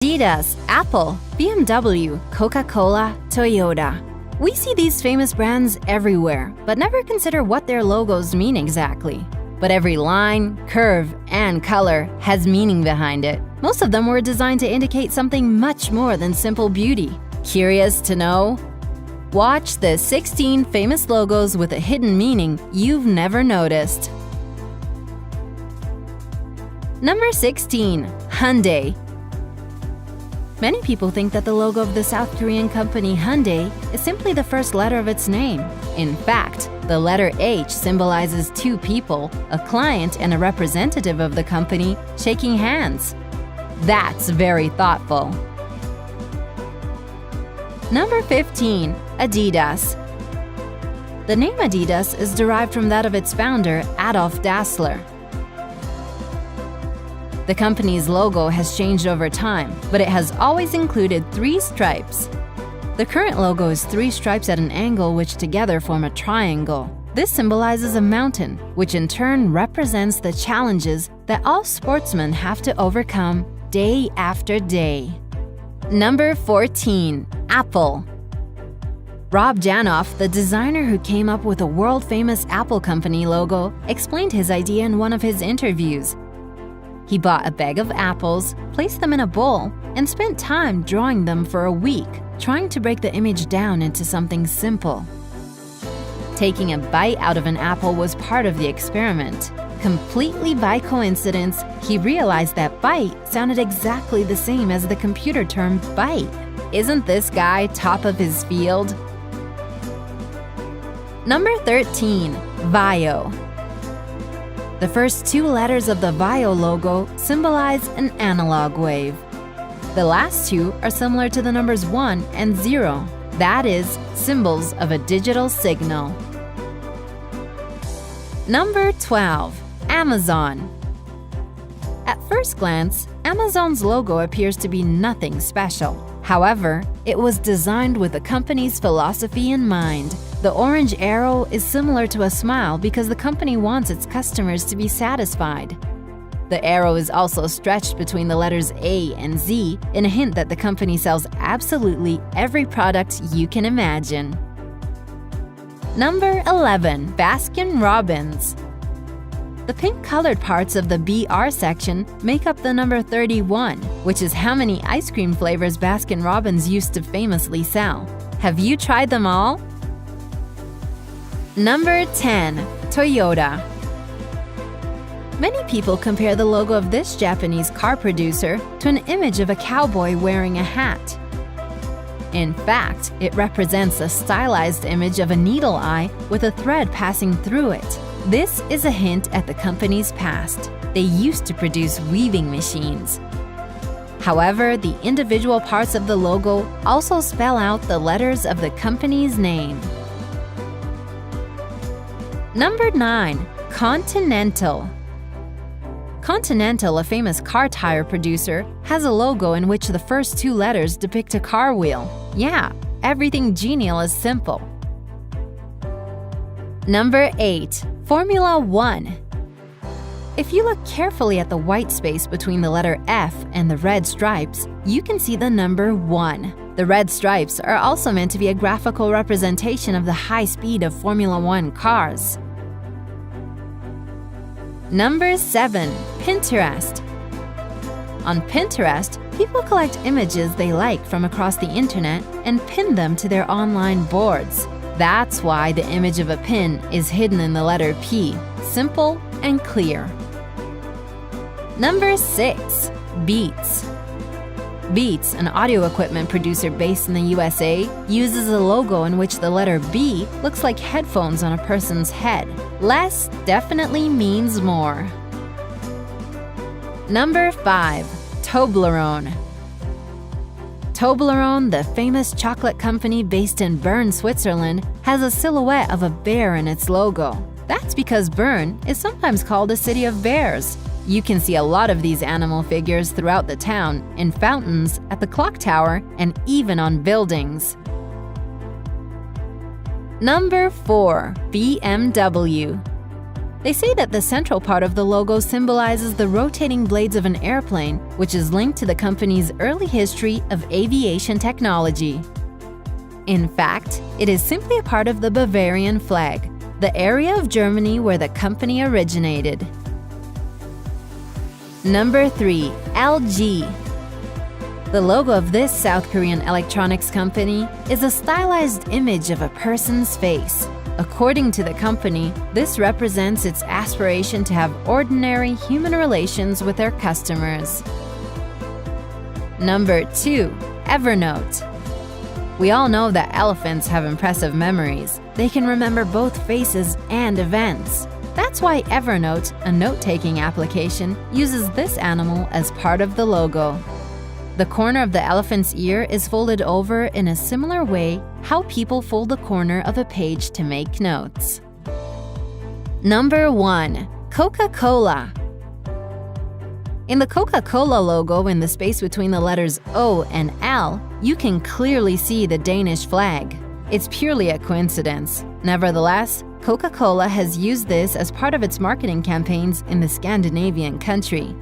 Adidas, Apple, BMW, Coca-Cola, Toyota. We see these famous brands everywhere, but never consider what their logos mean exactly. But every line, curve, and color has meaning behind it. Most of them were designed to indicate something much more than simple beauty. Curious to know? Watch the 16 famous logos with a hidden meaning you've never noticed. Number 16. Hyundai. Many people think that the logo of the South Korean company Hyundai is simply the first letter of its name. In fact, the letter H symbolizes two people, a client and a representative of the company, shaking hands. That's very thoughtful. Number 15. Adidas. The name Adidas is derived from that of its founder, Adolf Dassler. The company's logo has changed over time, but it has always included 3 stripes. The current logo is 3 stripes at an angle which together form a triangle. This symbolizes a mountain, which in turn represents the challenges that all sportsmen have to overcome day after day. Number 14. Apple. Rob Janoff, the designer who came up with the world-famous Apple Company logo, explained his idea in one of his interviews. He bought a bag of apples, placed them in a bowl, and spent time drawing them for a week, trying to break the image down into something simple. Taking a bite out of an apple was part of the experiment. Completely by coincidence, he realized that bite sounded exactly the same as the computer term bite. Isn't this guy top of his field? Number 13. Vaio. The first 2 letters of the Vaio logo symbolize an analog wave. The last 2 are similar to the numbers 1 and 0, that is, symbols of a digital signal. Number 12. Amazon. At first glance, Amazon's logo appears to be nothing special. However, it was designed with the company's philosophy in mind. The orange arrow is similar to a smile because the company wants its customers to be satisfied. The arrow is also stretched between the letters A and Z in a hint that the company sells absolutely every product you can imagine. Number 11. Baskin Robbins. The pink-colored parts of the BR section make up the number 31, which is how many ice cream flavors Baskin Robbins used to famously sell. Have you tried them all? Number 10. Toyota. Many people compare the logo of this Japanese car producer to an image of a cowboy wearing a hat. In fact, it represents a stylized image of a needle eye with a thread passing through it. This is a hint at the company's past. They used to produce weaving machines. However, the individual parts of the logo also spell out the letters of the company's name. Number 9. Continental. Continental, a famous car tire producer, has a logo in which the first 2 letters depict a car wheel. Yeah, everything genial is simple. Number 8. Formula 1. If you look carefully at the white space between the letter F and the red stripes, you can see the number 1. The red stripes are also meant to be a graphical representation of the high speed of Formula 1 cars. Number 7. Pinterest. On Pinterest, people collect images they like from across the internet and pin them to their online boards. That's why the image of a pin is hidden in the letter P, simple and clear. Number 6. Beats. Beats, an audio equipment producer based in the USA, uses a logo in which the letter B looks like headphones on a person's head. Less definitely means more. Number 5. Toblerone. Toblerone, the famous chocolate company based in Bern, Switzerland, has a silhouette of a bear in its logo. That's because Bern is sometimes called a city of bears. You can see a lot of these animal figures throughout the town, in fountains, at the clock tower, and even on buildings. Number 4. BMW. They say that the central part of the logo symbolizes the rotating blades of an airplane, which is linked to the company's early history of aviation technology. In fact, it is simply a part of the Bavarian flag, the area of Germany where the company originated. Number 3. LG. The logo of this South Korean electronics company is a stylized image of a person's face. According to the company, this represents its aspiration to have ordinary human relations with their customers. Number 2. Evernote. We all know that elephants have impressive memories. They can remember both faces and events. That's why Evernote, a note-taking application, uses this animal as part of the logo. The corner of the elephant's ear is folded over in a similar way how people fold the corner of a page to make notes. Number 1. Coca-Cola. In the Coca-Cola logo, in the space between the letters O and L, you can clearly see the Danish flag. It's purely a coincidence. Nevertheless, Coca-Cola has used this as part of its marketing campaigns in the Scandinavian country.